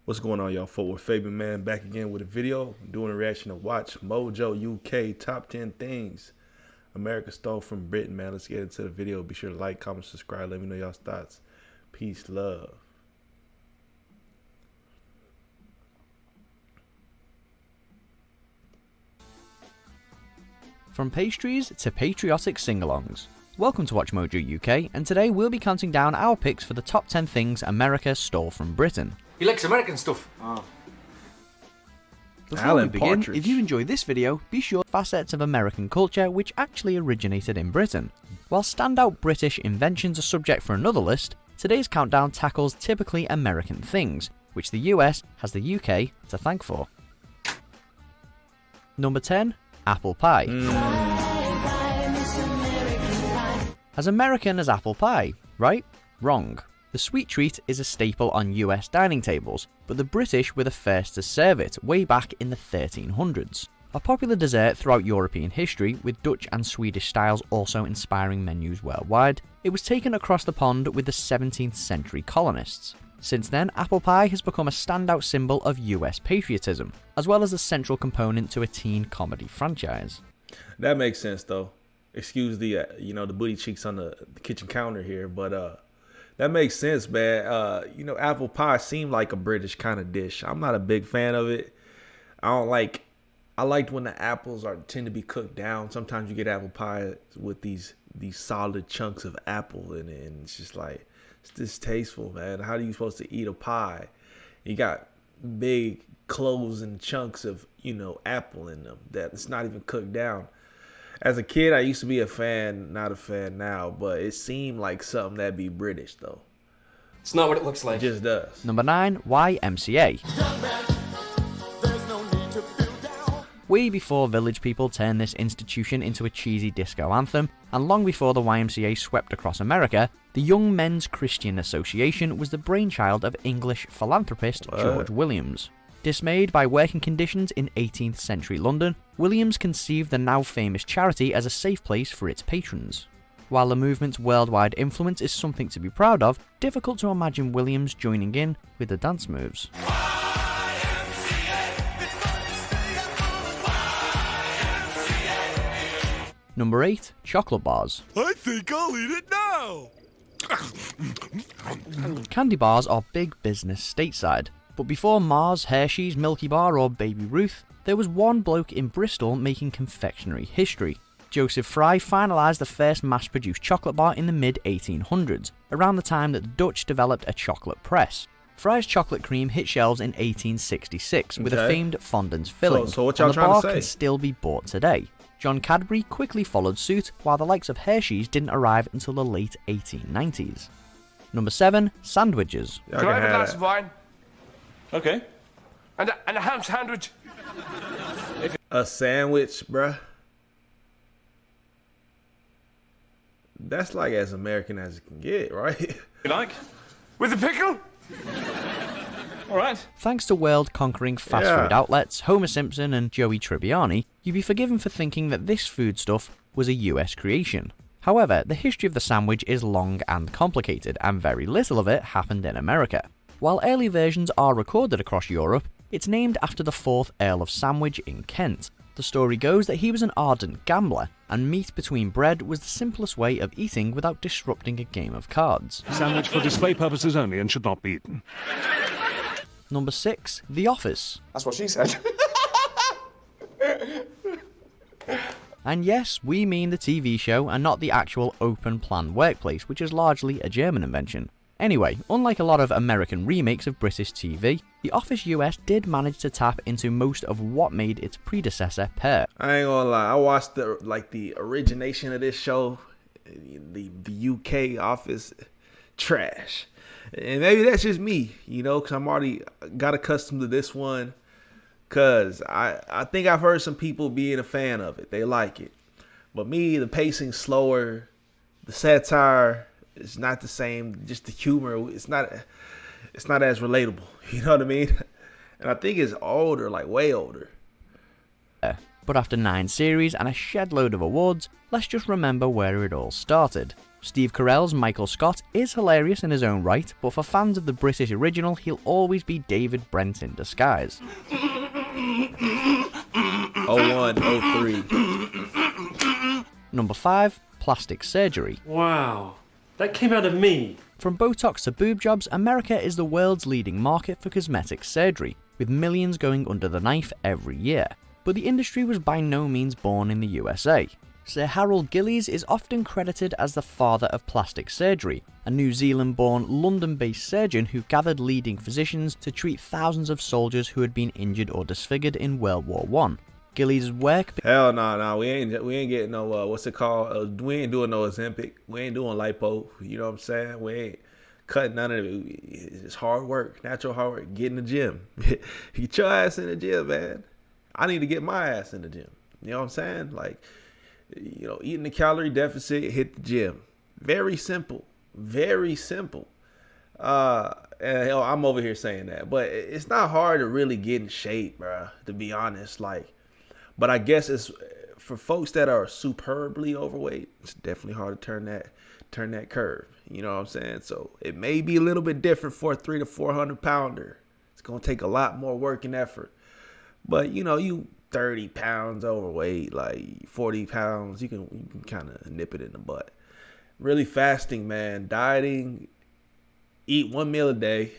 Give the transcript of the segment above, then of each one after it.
What's going on, y'all? Forward Fabian Man back again with a video. I'm doing a reaction to Watch Mojo UK Top 10 Things America Stole from Britain, man. Let's get into the video. Be sure to like, comment, subscribe. Let me know y'all's thoughts. Peace, love. From pastries to patriotic sing-alongs. Welcome to Watch Mojo UK, and today we'll be counting down our picks for the top 10 things America stole from Britain. He likes American stuff. Before we begin, if you enjoy this video, be sure facets of American culture which actually originated in Britain. While standout British inventions are subject for another list, today's countdown tackles typically American things, which the US has the UK to thank for. Number 10. Apple pie. As American as apple pie, right? Wrong. The sweet treat is a staple on US dining tables, but the British were the first to serve it way back in the 1300s. A popular dessert throughout European history, with Dutch and Swedish styles also inspiring menus worldwide, it was taken across the pond with the 17th century colonists. Since then, apple pie has become a standout symbol of US patriotism, as well as a central component to a teen comedy franchise. That makes sense, though. Excuse the the booty cheeks on the kitchen counter here, but that makes sense, man. Apple pie seemed like a British kind of dish. I'm not a big fan of it. I liked when the apples tend to be cooked down. Sometimes you get apple pie with these solid chunks of apple in it, and it's just like, it's distasteful, man. How are you supposed to eat a pie? You got big closing chunks of apple in them that it's not even cooked down. As a kid, I used to be a fan, not a fan now, but it seemed like something that'd be British, though. It's not what it looks like. It just does. Number 9. YMCA. Way before village people turned this institution into a cheesy disco anthem, and long before the YMCA swept across America, the Young Men's Christian Association was the brainchild of English philanthropist George Williams. Dismayed by working conditions in 18th century London, Williams conceived the now famous charity as a safe place for its patrons. While the movement's worldwide influence is something to be proud of, difficult to imagine Williams joining in with the dance moves. Number 8. Chocolate bars. I think I'll eat it now! Candy bars are big business stateside. But before Mars, Hershey's, Milky Bar or Baby Ruth, there was one bloke in Bristol making confectionery history. Joseph Fry finalised the first mass-produced chocolate bar in the mid-1800s, around the time that the Dutch developed a chocolate press. Fry's chocolate cream hit shelves in 1866 with a famed fondant filling, so what y'all and the trying to bar say? can still be bought today. John Cadbury quickly followed suit, while the likes of Hershey's didn't arrive until the late 1890s. Number 7. Sandwiches. Can I have a glass of wine? Okay. And a ham sandwich? A sandwich, bruh. That's like as American as it can get, right? You like? With a pickle? Alright. Thanks to world-conquering fast food outlets, Homer Simpson and Joey Tribbiani, you'd be forgiven for thinking that this foodstuff was a US creation. However, the history of the sandwich is long and complicated, and very little of it happened in America. While early versions are recorded across Europe, it's named after the 4th Earl of Sandwich in Kent. The story goes that he was an ardent gambler, and meat between bread was the simplest way of eating without disrupting a game of cards. Sandwich for display purposes only and should not be eaten. Number 6. The Office. That's what she said. And yes, we mean the TV show and not the actual open-plan workplace, which is largely a German invention. Anyway, unlike a lot of American remakes of British TV, The Office US did manage to tap into most of what made its predecessor pair. I ain't gonna lie, I watched the origination of this show, the UK Office, trash. And maybe that's just me, because I'm already got accustomed to this one. Because I think I've heard some people being a fan of it. They like it. But me, the pacing's slower. The satire is not the same. Just the humor, it's not as relatable. You know what I mean? And I think it's older, like way older. But after 9 series and a shed load of awards, let's just remember where it all started. Steve Carell's Michael Scott is hilarious in his own right, but for fans of the British original, he'll always be David Brent in disguise. 01, 03. Number 5. Plastic surgery. Wow, that came out of me. From Botox to boob jobs, America is the world's leading market for cosmetic surgery, with millions going under the knife every year. But the industry was by no means born in the USA. Sir Harold Gillies is often credited as the father of plastic surgery, a New Zealand-born, London-based surgeon who gathered leading physicians to treat thousands of soldiers who had been injured or disfigured in World War I. Gillies' work... Hell no, we ain't getting no, what's it called? We ain't doing no Ozempic. We ain't doing lipo. You know what I'm saying? We ain't cutting none of it. It's hard work, natural hard work. Get in the gym. Get your ass in the gym, man. I need to get my ass in the gym. You know what I'm saying? Like, you know, eating the calorie deficit, hit the gym. Very simple. Very simple. And hell, I'm over here saying that. But it's not hard to really get in shape, bro, to be honest. Like, but I guess it's for folks that are superbly overweight, it's definitely hard to turn that curve. You know what I'm saying? So it may be a little bit different for a 300 to 400 pounder. It's gonna take a lot more work and effort. But you know, you 30 pounds overweight, like 40 pounds, you can kind of nip it in the butt. Really fasting, man, dieting, eat one meal a day,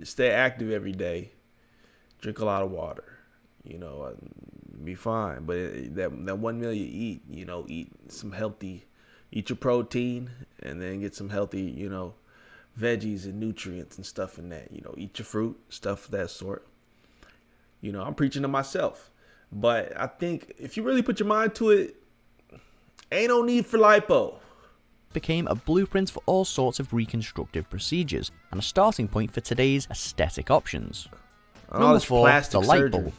stay active every day, drink a lot of water. You know, be fine. But that one meal you eat, you know, eat some healthy, eat your protein, and then get some healthy, you know, veggies and nutrients and stuff in that. You know, eat your fruit, stuff of that sort. You know, I'm preaching to myself. But I think if you really put your mind to it, ain't no need for lipo. Became a blueprint for all sorts of reconstructive procedures and a starting point for today's aesthetic options. Number 4, the light bulb.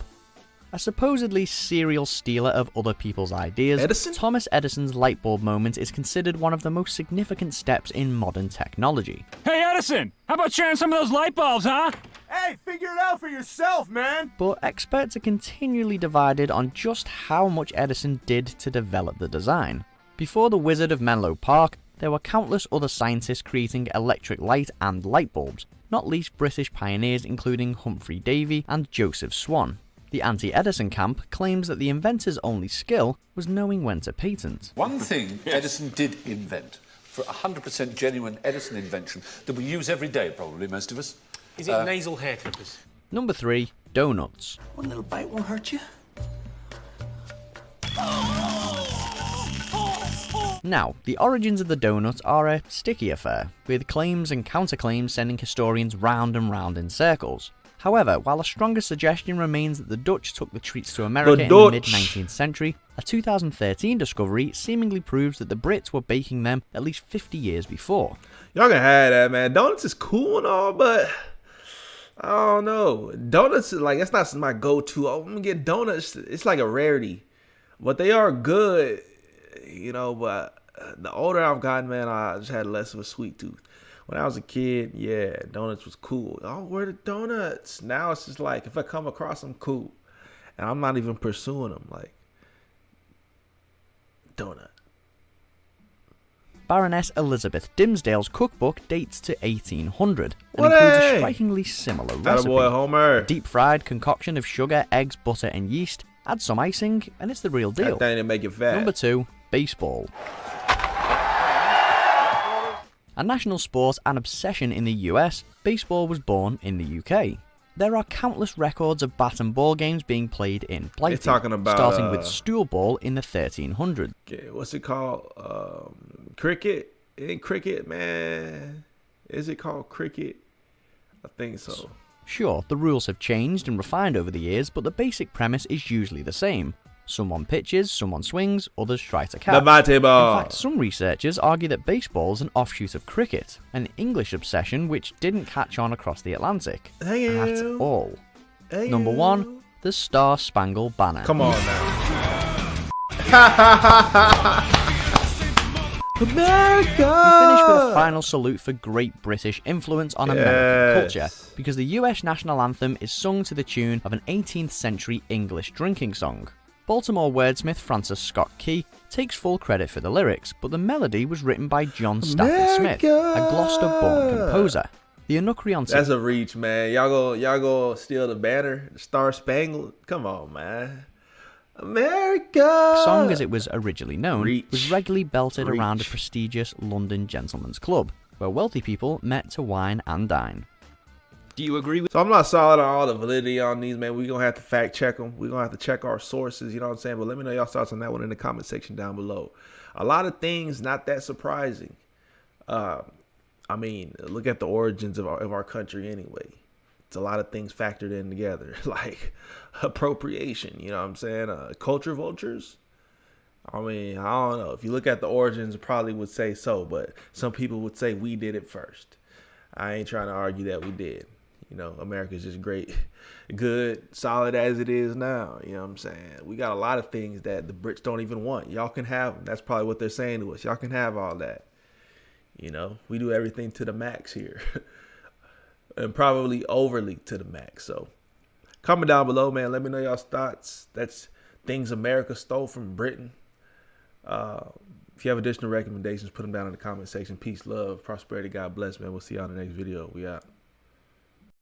A supposedly serial stealer of other people's ideas, Edison? Thomas Edison's light bulb moment is considered one of the most significant steps in modern technology. Hey, Edison, how about sharing some of those light bulbs, huh? Hey, figure it out for yourself, man. But experts are continually divided on just how much Edison did to develop the design. Before the Wizard of Menlo Park, there were countless other scientists creating electric light and light bulbs, not least British pioneers including Humphrey Davy and Joseph Swan. The anti-Edison camp claims that the inventor's only skill was knowing when to patent. One thing Edison did invent, for 100% genuine Edison invention, that we use every day, probably, most of us. Is it nasal hair clippers? Number 3, donuts. One little bite won't hurt you. Now, the origins of the donut are a sticky affair, with claims and counterclaims sending historians round and round in circles. However, while a stronger suggestion remains that the Dutch took the treats to America in the mid-19th century, a 2013 discovery seemingly proves that the Brits were baking them at least 50 years before. Y'all can have that, man. Donuts is cool and all, but I don't know. Donuts, like, that's not my go-to. I'm gonna get donuts. It's like a rarity, but they are good, you know. But the older I've gotten, man, I just had less of a sweet tooth. When I was a kid, yeah, donuts was cool. Oh, where the donuts? Now it's just like, if I come across them, cool. And I'm not even pursuing them, like, donut. Baroness Elizabeth Dimsdale's cookbook dates to 1800 and includes a strikingly similar recipe. Attaboy, Homer. Deep-fried concoction of sugar, eggs, butter and yeast. Add some icing and it's the real deal. That thing to make it fat. Number 2, baseball. A national sport and obsession in the US, baseball was born in the UK. There are countless records of bat and ball games being played in Blighty, talking about, starting with stool ball in the 1300s. What's it called? Cricket? It ain't cricket, man. Is it called cricket? I think so. Sure, the rules have changed and refined over the years, but the basic premise is usually the same. Someone pitches, someone swings, others try to catch. The batting ball. In fact, some researchers argue that baseball is an offshoot of cricket, an English obsession which didn't catch on across the Atlantic at all. Number 1, the Star Spangled Banner. Come on now. America! We finish with a final salute for great British influence on American culture, because the US national anthem is sung to the tune of an 18th century English drinking song. Baltimore wordsmith Francis Scott Key takes full credit for the lyrics, but the melody was written by John Stafford Smith, a Gloucester-born composer. The Anacreontic... That's a reach, man. Y'all go steal the banner, the Star Spangled? Come on, man. America! Song, as it was originally known, Reach. was regularly belted around a Reach. prestigious London gentleman's club, where wealthy people met to wine and dine. Do you agree with... So I'm not solid on all the validity on these, man. We're going to have to fact check them. We're going to have to check our sources, you know what I'm saying? But let me know y'all thoughts on that one in the comment section down below. A lot of things not that surprising. I mean, look at the origins of our country anyway. It's a lot of things factored in together, like appropriation, you know what I'm saying? Culture vultures. I mean, I don't know. If you look at the origins, it probably would say so, but some people would say we did it first. I ain't trying to argue that we did. You know, America's just great, good, solid as it is now. You know what I'm saying? We got a lot of things that the Brits don't even want. Y'all can have them. That's probably what they're saying to us. Y'all can have all that. You know, we do everything to the max here. And probably overly to the max. So comment down below, man. Let me know y'all's thoughts. That's things America stole from Britain. If you have additional recommendations, put them down in the comment section. Peace, love, prosperity. God bless, man. We'll see y'all in the next video. We out.